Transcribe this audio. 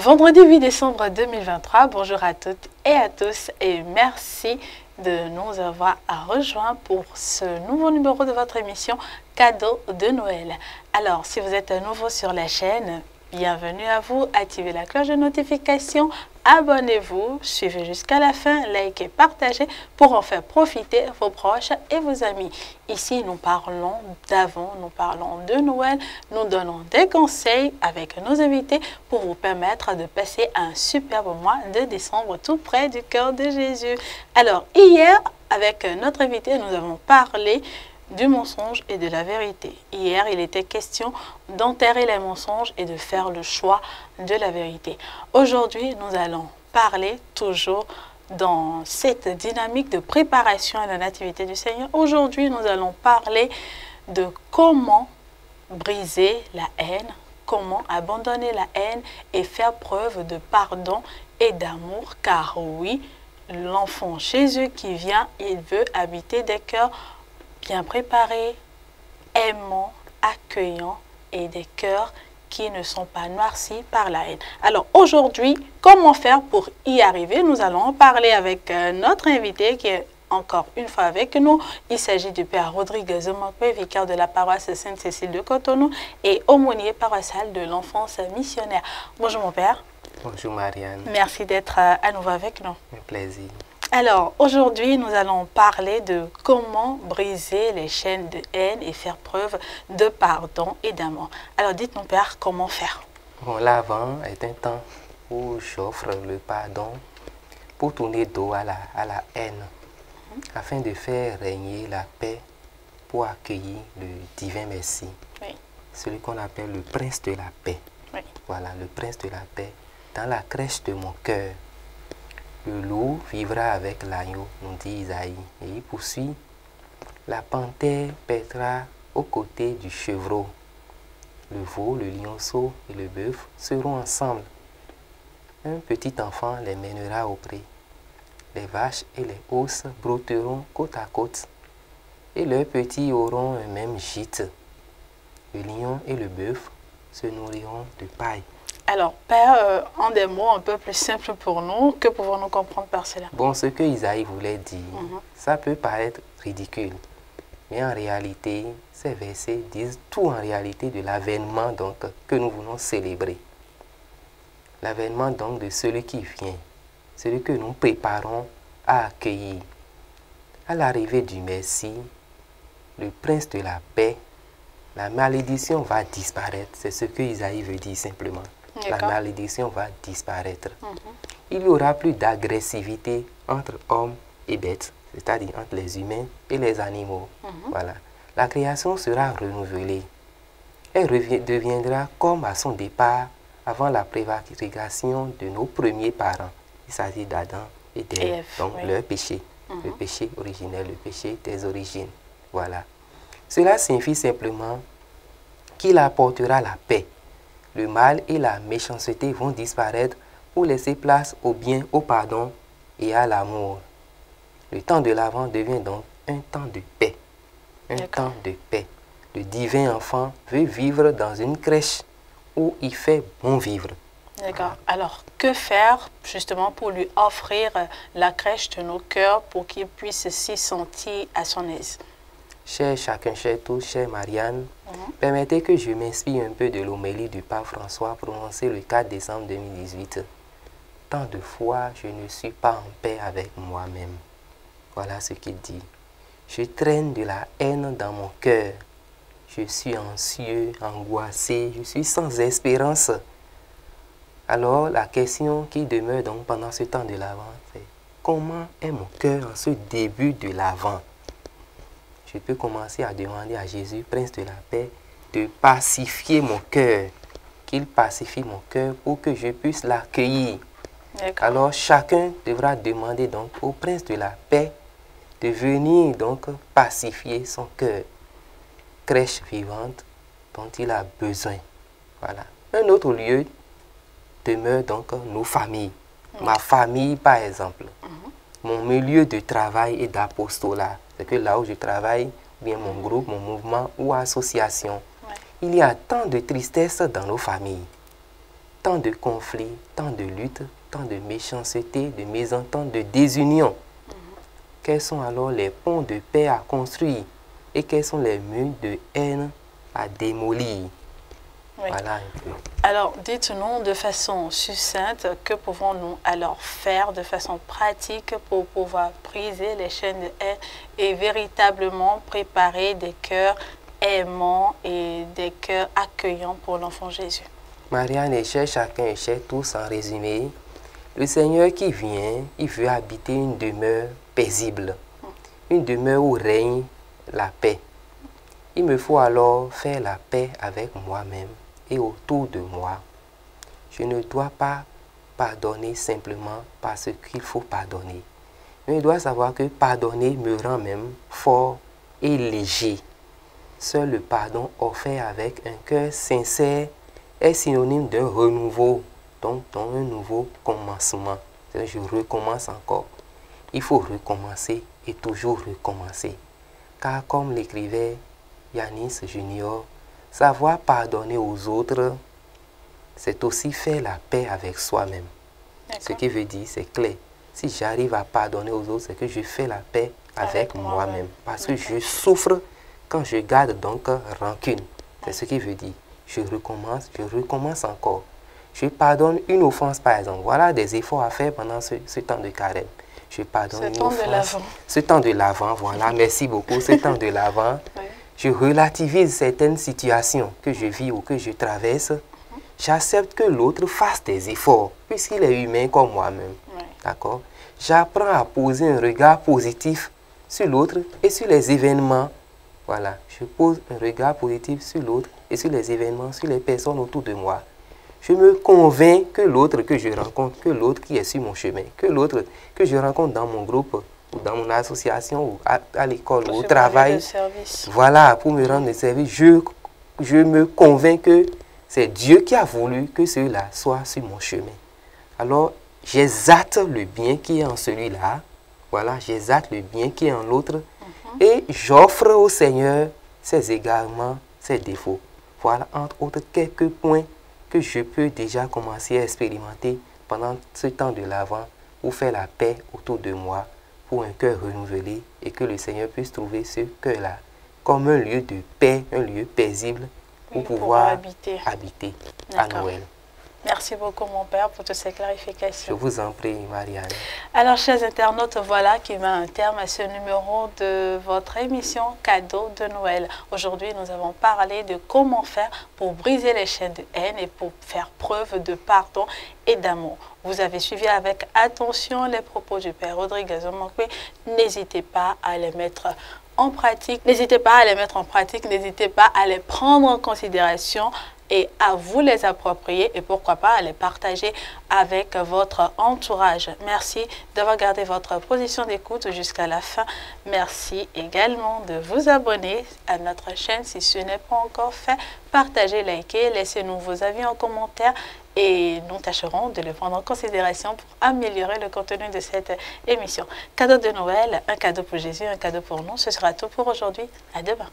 Vendredi 8 décembre 2023, bonjour à toutes et à tous et merci de nous avoir rejoints pour ce nouveau numéro de votre émission Cadeau de Noël. Alors, si vous êtes nouveau sur la chaîne, bienvenue à vous, activez la cloche de notification, abonnez-vous, suivez jusqu'à la fin, likez, partagez pour en faire profiter vos proches et vos amis. Ici, nous parlons d'avant, nous parlons de Noël, nous donnons des conseils avec nos invités pour vous permettre de passer un superbe mois de décembre tout près du cœur de Jésus. Alors, hier, avec notre invité, nous avons parlé du mensonge et de la vérité. Hier, il était question d'enterrer les mensonges et de faire le choix de la vérité. Aujourd'hui, nous allons parler toujours dans cette dynamique de préparation à la nativité du Seigneur. Aujourd'hui, nous allons parler de comment briser la haine, comment abandonner la haine et faire preuve de pardon et d'amour, car oui, l'enfant Jésus qui vient, il veut habiter des cœurs bien préparés, aimants, accueillants et des cœurs qui ne sont pas noircis par la haine. Alors aujourd'hui, comment faire pour y arriver? Nous allons en parler avec notre invité qui est encore une fois avec nous. Il s'agit du Père Rodrigue Zomokwe, vicaire de la paroisse Sainte-Cécile de Cotonou et aumônier paroissial de l'enfance missionnaire. Bonjour mon Père. Bonjour Marianne. Merci d'être à nouveau avec nous. Un plaisir. Alors, aujourd'hui, nous allons parler de comment briser les chaînes de haine et faire preuve de pardon et d'amour. Alors, dites-nous, Père, comment faire? Bon, l'Avent est un temps où j'offre le pardon pour tourner dos à la haine, afin de faire régner la paix pour accueillir le divin Messie, Oui. celui qu'on appelle le prince de la paix. Oui. Voilà, le prince de la paix, dans la crèche de mon cœur. Le loup vivra avec l'agneau, nous dit Isaïe. Et il poursuit, la panthère paîtra aux côtés du chevreau. Le veau, le lionceau et le bœuf seront ensemble. Un petit enfant les mènera au pré. Les vaches et les hausses brouteront côte à côte. Et leurs petits auront un même gîte. Le lion et le bœuf se nourriront de paille. Alors, Père, en des mots un peu plus simples pour nous, que pouvons-nous comprendre par cela? Bon, ce que Isaïe voulait dire, ça peut paraître ridicule. Mais en réalité, ces versets disent tout en réalité de l'avènement donc que nous voulons célébrer. L'avènement donc de celui qui vient, celui que nous préparons à accueillir. À l'arrivée du Messie, le prince de la paix, la malédiction va disparaître. C'est ce que Isaïe veut dire simplement. La malédiction va disparaître. Il n'y aura plus d'agressivité entre hommes et bêtes, c'est-à-dire entre les humains et les animaux. Voilà. La création sera renouvelée. Elle deviendra comme à son départ, avant la prévarication de nos premiers parents. Il s'agit d'Adam et d'Ève, donc oui. Leur péché. Le péché originel, le péché des origines. Voilà. Cela signifie simplement qu'il apportera la paix. Le mal et la méchanceté vont disparaître pour laisser place au bien, au pardon et à l'amour. Le temps de l'Avent devient donc un temps de paix. Un temps de paix. Le divin enfant veut vivre dans une crèche où il fait bon vivre. D'accord. Alors, que faire justement pour lui offrir la crèche de nos cœurs pour qu'il puisse s'y sentir à son aise? Cher chacun, cher tous, chère Marianne, permettez que je m'inspire un peu de l'homélie du pape François prononcée le 4 décembre 2018. Tant de fois, je ne suis pas en paix avec moi-même. Voilà ce qu'il dit. Je traîne de la haine dans mon cœur. Je suis anxieux, angoissé, je suis sans espérance. Alors, la question qui demeure donc pendant ce temps de l'Avent, c'est comment est mon cœur en ce début de l'Avent? Je peux commencer à demander à Jésus, Prince de la paix, de pacifier mon cœur, qu'il pacifie mon cœur pour que je puisse l'accueillir. Alors chacun devra demander donc au Prince de la paix de venir donc pacifier son cœur. Crèche vivante dont il a besoin. Voilà. Un autre lieu demeure donc nos familles. Ma famille par exemple. Mon milieu de travail et d'apostolat. C'est que là où je travaille, bien mon groupe, mon mouvement ou association, il y a tant de tristesse dans nos familles. tant de conflits, tant de luttes, tant de méchanceté, de mésentente, de désunion. Quels sont alors les ponts de paix à construire et quels sont les murs de haine à démolir? Oui. Voilà un peu. Alors, dites-nous de façon succincte, que pouvons-nous alors faire de façon pratique pour pouvoir briser les chaînes de haine et véritablement préparer des cœurs aimants et des cœurs accueillants pour l'enfant Jésus? Marianne et cher chacun et cher tous en résumé. Le Seigneur qui vient, il veut habiter une demeure paisible, une demeure où règne la paix. Il me faut alors faire la paix avec moi-même et autour de moi. Je ne dois pas pardonner simplement parce qu'il faut pardonner. Mais je dois savoir que pardonner me rend même fort et léger. Seul le pardon offert avec un cœur sincère est synonyme d'un renouveau, donc un nouveau commencement. Je recommence encore. Il faut recommencer et toujours recommencer. Car comme l'écrivait Yanis Junior, savoir pardonner aux autres, c'est aussi faire la paix avec soi-même. Ce qui veut dire, c'est clair. Si j'arrive à pardonner aux autres, c'est que je fais la paix avec moi-même. Parce que je souffre quand je garde donc rancune. C'est ce qui veut dire. Je recommence encore. Je pardonne une offense par exemple. Voilà des efforts à faire pendant ce temps de carême. Je pardonne une offense. Ce temps de l'Avent, voilà, merci beaucoup. Ce temps de l'Avent, je relativise certaines situations que je vis ou que je traverse. J'accepte que l'autre fasse des efforts, puisqu'il est humain comme moi-même. D'accord? J'apprends à poser un regard positif sur l'autre et sur les événements. Voilà, je pose un regard positif sur l'autre et sur les événements, sur les personnes autour de moi. Je me convainc que l'autre que je rencontre, que l'autre qui est sur mon chemin, que l'autre que je rencontre dans mon groupe, ou dans mon association, ou à l'école, ou au travail, voilà, pour me rendre service, je me convainc que c'est Dieu qui a voulu que cela soit sur mon chemin. Alors, j'exalte le bien qui est en celui-là, voilà, j'exalte le bien qui est en l'autre, et j'offre au Seigneur ses égarements, ses défauts. Voilà, entre autres, quelques points que je peux déjà commencer à expérimenter pendant ce temps de l'Avent pour faire la paix autour de moi, pour un cœur renouvelé et que le Seigneur puisse trouver ce cœur-là comme un lieu de paix, un lieu paisible pour pouvoir habiter à Noël. Merci beaucoup, mon père, pour toutes ces clarifications. Je vous en prie, Marianne. Alors, chers internautes, voilà qui met un terme à ce numéro de votre émission Cadeau de Noël. Aujourd'hui, nous avons parlé de comment faire pour briser les chaînes de haine et pour faire preuve de pardon et d'amour. Vous avez suivi avec attention les propos du père Rodriguez Omakwe. N'hésitez pas à les mettre en pratique. N'hésitez pas à les mettre en pratique. N'hésitez pas à les prendre en considération et à vous les approprier et pourquoi pas à les partager avec votre entourage. Merci d'avoir gardé votre position d'écoute jusqu'à la fin. Merci également de vous abonner à notre chaîne si ce n'est pas encore fait. Partagez, likez, laissez-nous vos avis en commentaire et nous tâcherons de le prendre en considération pour améliorer le contenu de cette émission. Cadeau de Noël, un cadeau pour Jésus, un cadeau pour nous. Ce sera tout pour aujourd'hui. À demain.